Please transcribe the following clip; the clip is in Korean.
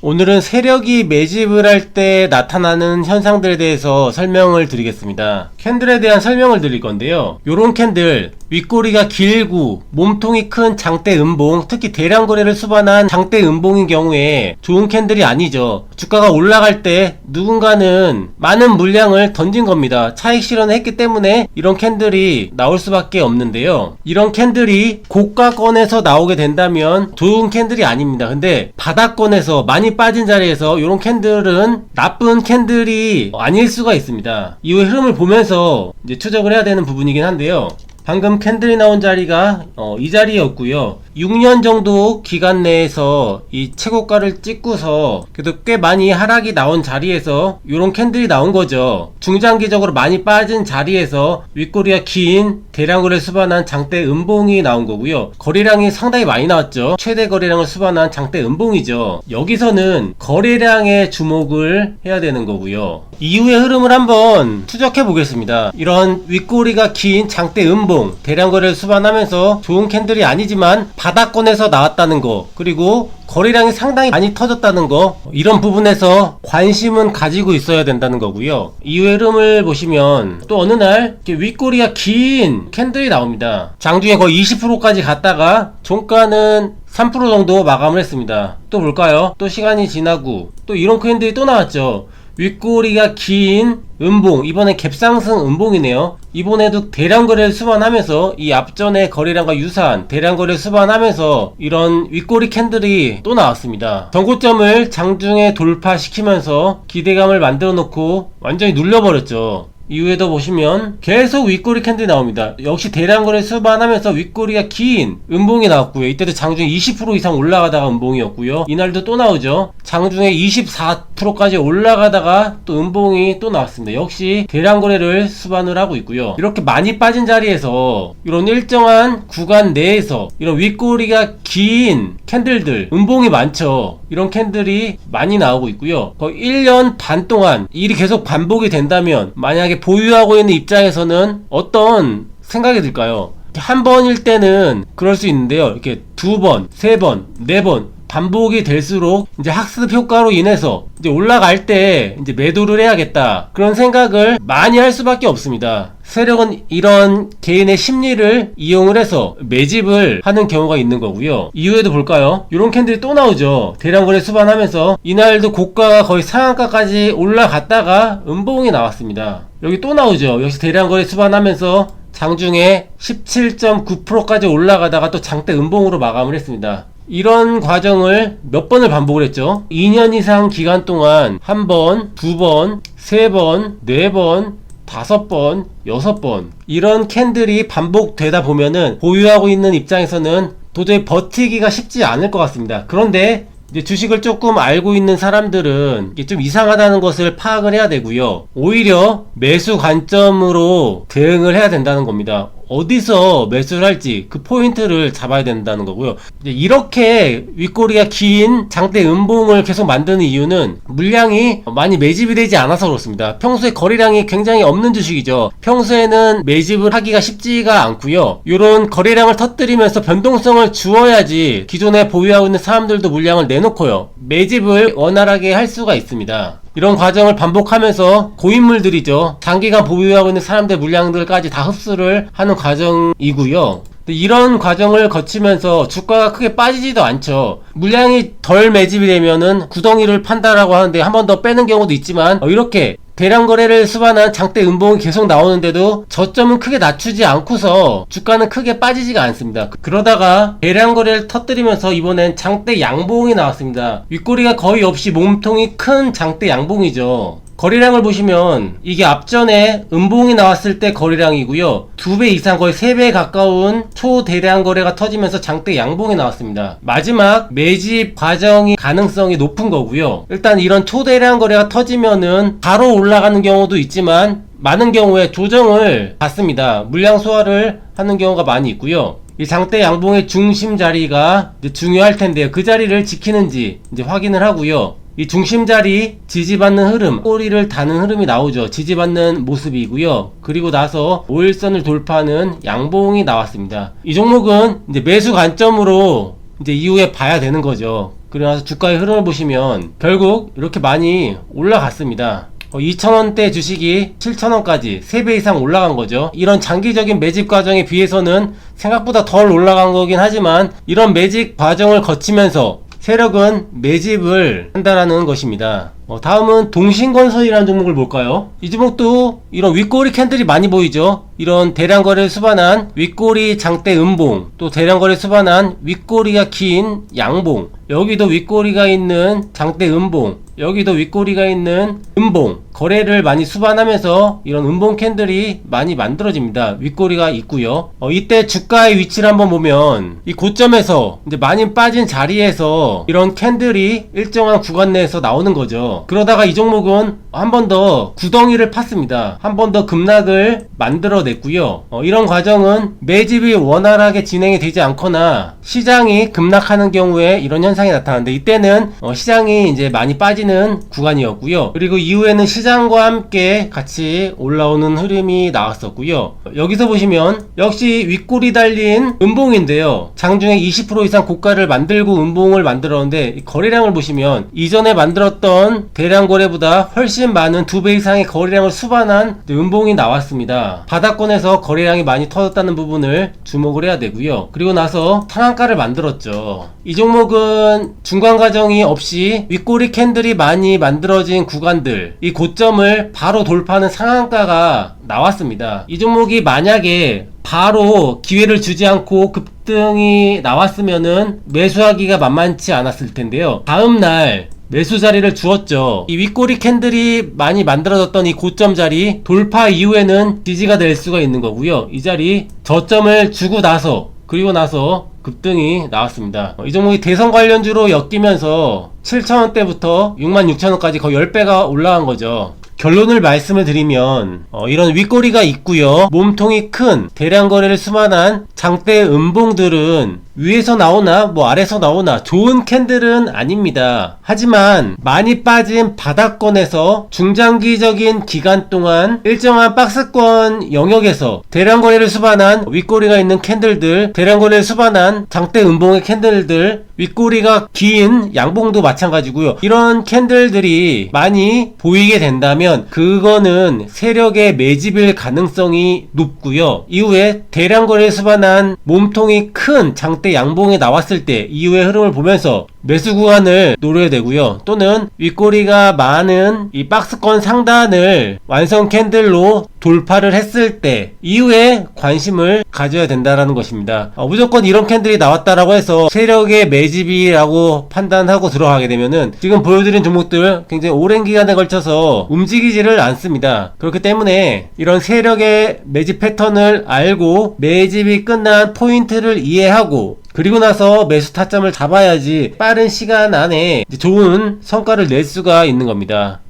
오늘은 세력이 매집을 할 때 나타나는 현상들에 대해서 설명을 드리겠습니다. 캔들에 대한 설명을 드릴 건데요. 요런 캔들, 윗꼬리가 길고 몸통이 큰 장대 음봉, 특히 대량 거래를 수반한 장대 음봉인 경우에 좋은 캔들이 아니죠. 주가가 올라갈 때 누군가는 많은 물량을 던진 겁니다. 차익 실현을 했기 때문에 이런 캔들이 나올 수밖에 없는데요. 이런 캔들이 고가권에서 나오게 된다면 좋은 캔들이 아닙니다. 근데 바닥권에서 많이 빠진 자리에서 이런 캔들은 나쁜 캔들이 아닐 수가 있습니다. 이후의 흐름을 보면서 이제 추적을 해야 되는 부분이긴 한데요. 방금 캔들이 나온 자리가 이 자리였고요. 6년 정도 기간 내에서 이 최고가를 찍고서 그래도 꽤 많이 하락이 나온 자리에서 이런 캔들이 나온 거죠. 중장기적으로 많이 빠진 자리에서 윗꼬리가 긴 대량거래를 수반한 장대 음봉이 나온 거고요. 거래량이 상당히 많이 나왔죠. 최대 거래량을 수반한 장대 음봉이죠. 여기서는 거래량에 주목을 해야 되는 거고요. 이후의 흐름을 한번 추적해 보겠습니다. 이런 윗꼬리가 긴 장대 음봉, 대량거래를 수반하면서 좋은 캔들이 아니지만 바닥권에서 나왔다는 거, 그리고 거래량이 상당히 많이 터졌다는 거, 이런 부분에서 관심은 가지고 있어야 된다는 거고요. 이후의 흐름을 보시면 또 어느 날 윗꼬리가 긴 캔들이 나옵니다. 장중에 거의 20%까지 갔다가 종가는 3% 정도 마감을 했습니다. 또 볼까요? 또 시간이 지나고 또 이런 캔들이 또 나왔죠. 윗꼬리가 긴 음봉, 이번엔 갭상승 음봉이네요. 이번에도 대량거래를 수반하면서 이 앞전의 거래량과 유사한 대량거래를 수반하면서 이런 윗꼬리 캔들이 또 나왔습니다. 전고점을 장중에 돌파시키면서 기대감을 만들어 놓고 완전히 눌려버렸죠. 이후에도 보시면 계속 윗꼬리 캔들이 나옵니다. 역시 대량거래 수반하면서 윗꼬리가 긴 음봉이 나왔고요. 이때도 장중에 20% 이상 올라가다가 음봉이었고요. 이날도 또 나오죠. 장중에 24%까지 올라가다가 또 음봉이 또 나왔습니다. 역시 대량거래를 수반을 하고 있고요. 이렇게 많이 빠진 자리에서 이런 일정한 구간 내에서 이런 윗꼬리가 긴 캔들들, 음봉이 많죠. 이런 캔들이 많이 나오고 있고요. 거의 1년 반 동안 일이 계속 반복이 된다면 만약에 보유하고 있는 입장에서는 어떤 생각이 들까요? 한 번일 때는 그럴 수 있는데요. 이렇게 두 번, 세 번, 네 번 반복이 될수록 이제 학습 효과로 인해서 이제 올라갈 때 이제 매도를 해야겠다, 그런 생각을 많이 할 수밖에 없습니다. 세력은 이런 개인의 심리를 이용을 해서 매집을 하는 경우가 있는 거고요. 이후에도 볼까요? 이런 캔들이 또 나오죠. 대량거래 수반하면서 이날도 고가가 거의 상한가까지 올라갔다가 음봉이 나왔습니다. 여기 또 나오죠. 역시 대량거래 수반하면서 장중에 17.9%까지 올라가다가 또 장대 음봉으로 마감을 했습니다. 이런 과정을 몇 번을 반복을 했죠. 2년 이상 기간 동안 한 번, 두 번, 세 번, 네 번, 5번, 6번 이런 캔들이 반복되다 보면은 보유하고 있는 입장에서는 도저히 버티기가 쉽지 않을 것 같습니다. 그런데 이제 주식을 조금 알고 있는 사람들은 이게 좀 이상하다는 것을 파악을 해야 되고요. 오히려 매수 관점으로 대응을 해야 된다는 겁니다. 어디서 매수를 할지 그 포인트를 잡아야 된다는 거고요. 이제 이렇게 윗꼬리가 긴 장대 음봉을 계속 만드는 이유는 물량이 많이 매집이 되지 않아서 그렇습니다. 평소에 거래량이 굉장히 없는 주식이죠. 평소에는 매집을 하기가 쉽지가 않고요. 이런 거래량을 터뜨리면서 변동성을 주어야지 기존에 보유하고 있는 사람들도 물량을 내놓고요, 매집을 원활하게 할 수가 있습니다. 이런 과정을 반복하면서 고인물들이죠, 장기간 보유하고 있는 사람들 물량들까지 다 흡수를 하는 과정이고요. 이런 과정을 거치면서 주가가 크게 빠지지도 않죠. 물량이 덜 매집이 되면은 구덩이를 판다라고 하는데 한 번 더 빼는 경우도 있지만, 이렇게 대량 거래를 수반한 장대 음봉이 계속 나오는데도 저점은 크게 낮추지 않고서 주가는 크게 빠지지가 않습니다. 그러다가 대량 거래를 터뜨리면서 이번엔 장대 양봉이 나왔습니다. 윗꼬리가 거의 없이 몸통이 큰 장대 양봉이죠. 거래량을 보시면 이게 앞전에 음봉이 나왔을 때 거래량이고요. 2배 이상, 거의 3배 가까운 초대량 거래가 터지면서 장대 양봉이 나왔습니다. 마지막 매집 과정이 가능성이 높은 거고요. 일단 이런 초대량 거래가 터지면은 바로 올라가는 경우도 있지만 많은 경우에 조정을 받습니다. 물량 소화를 하는 경우가 많이 있고요. 이 장대 양봉의 중심 자리가 이제 중요할 텐데요. 그 자리를 지키는지 이제 확인을 하고요. 이 중심자리 지지받는 흐름, 꼬리를 다는 흐름이 나오죠. 지지받는 모습이고요. 그리고 나서 5일선을 돌파하는 양봉이 나왔습니다. 이 종목은 이제 매수 관점으로 이제 이후에 봐야 되는 거죠. 그리고 나서 주가의 흐름을 보시면 결국 이렇게 많이 올라갔습니다. 2,000원대 주식이 7,000원까지 3배 이상 올라간 거죠. 이런 장기적인 매집 과정에 비해서는 생각보다 덜 올라간 거긴 하지만 이런 매집 과정을 거치면서 세력은 매집을 한다라는 것입니다. 다음은 동신건설이라는 종목을 볼까요? 이 종목도 이런 윗꼬리 캔들이 많이 보이죠. 이런 대량 거래를 수반한 윗꼬리 장대 음봉, 또 대량 거래를 수반한 윗꼬리가 긴 양봉, 여기도 윗꼬리가 있는 장대 음봉, 여기도 윗꼬리가 있는 음봉, 거래를 많이 수반하면서 이런 음봉 캔들이 많이 만들어집니다. 윗꼬리가 있고요. 이때 주가의 위치를 한번 보면 이 고점에서 이제 많이 빠진 자리에서 이런 캔들이 일정한 구간 내에서 나오는 거죠. 그러다가 이 종목은 한 번 더 구덩이를 팠습니다. 한 번 더 급락을 만들어냈고요. 이런 과정은 매집이 원활하게 진행이 되지 않거나 시장이 급락하는 경우에 이런 현상이 나타나는데 이때는 시장이 이제 많이 빠지는 구간이었고요. 그리고 이후에는 시장과 함께 같이 올라오는 흐름이 나왔었고요. 여기서 보시면 역시 윗골이 달린 음봉인데요. 장중에 20% 이상 고가를 만들고 음봉을 만들었는데 거래량을 보시면 이전에 만들었던 대량 거래보다 훨씬 많은 2배 이상의 거래량을 수반한 음봉이 나왔습니다. 바닥권에서 거래량이 많이 터졌다는 부분을 주목을 해야 되고요. 그리고 나서 상한가를 만들었죠. 이 종목은 중간 과정이 없이 윗꼬리 캔들이 많이 만들어진 구간들, 이 고점을 바로 돌파하는 상한가가 나왔습니다. 이 종목이 만약에 바로 기회를 주지 않고 급등이 나왔으면은 매수하기가 만만치 않았을 텐데요. 다음날 매수 자리를 주었죠. 이 윗꼬리 캔들이 많이 만들어졌던 이 고점 자리 돌파 이후에는 지지가 될 수가 있는 거고요. 이 자리 저점을 주고 나서 그리고 나서 급등이 나왔습니다. 이 종목이 대선 관련주로 엮이면서 7,000원대부터 66,000원까지 거의 10배가 올라간 거죠. 결론을 말씀을 드리면 이런 윗꼬리가 있고요. 몸통이 큰 대량 거래를 수반한 장대 음봉들은 위에서 나오나 뭐 아래서 나오나 좋은 캔들은 아닙니다. 하지만 많이 빠진 바닥권에서 중장기적인 기간 동안 일정한 박스권 영역에서 대량 거래를 수반한 윗꼬리가 있는 캔들들, 대량 거래를 수반한 장대 음봉의 캔들들, 윗꼬리가 긴 양봉도 마찬가지고요. 이런 캔들들이 많이 보이게 된다면 그거는 세력의 매집일 가능성이 높고요. 이후에 대량 거래를 수반한 몸통이 큰 장대 양봉에 나왔을 때 이후의 흐름을 보면서 매수 구간을 노려야 되고요. 또는 윗꼬리가 많은 이 박스권 상단을 완성 캔들로 돌파를 했을 때 이후에 관심을 가져야 된다라는 것입니다. 무조건 이런 캔들이 나왔다라고 해서 세력의 매집이라고 판단하고 들어가게 되면은 지금 보여드린 종목들 굉장히 오랜 기간에 걸쳐서 움직이지를 않습니다. 그렇기 때문에 이런 세력의 매집 패턴을 알고 매집이 끝난 포인트를 이해하고 그리고 나서 매수 타점을 잡아야지 빠른 시간 안에 좋은 성과를 낼 수가 있는 겁니다.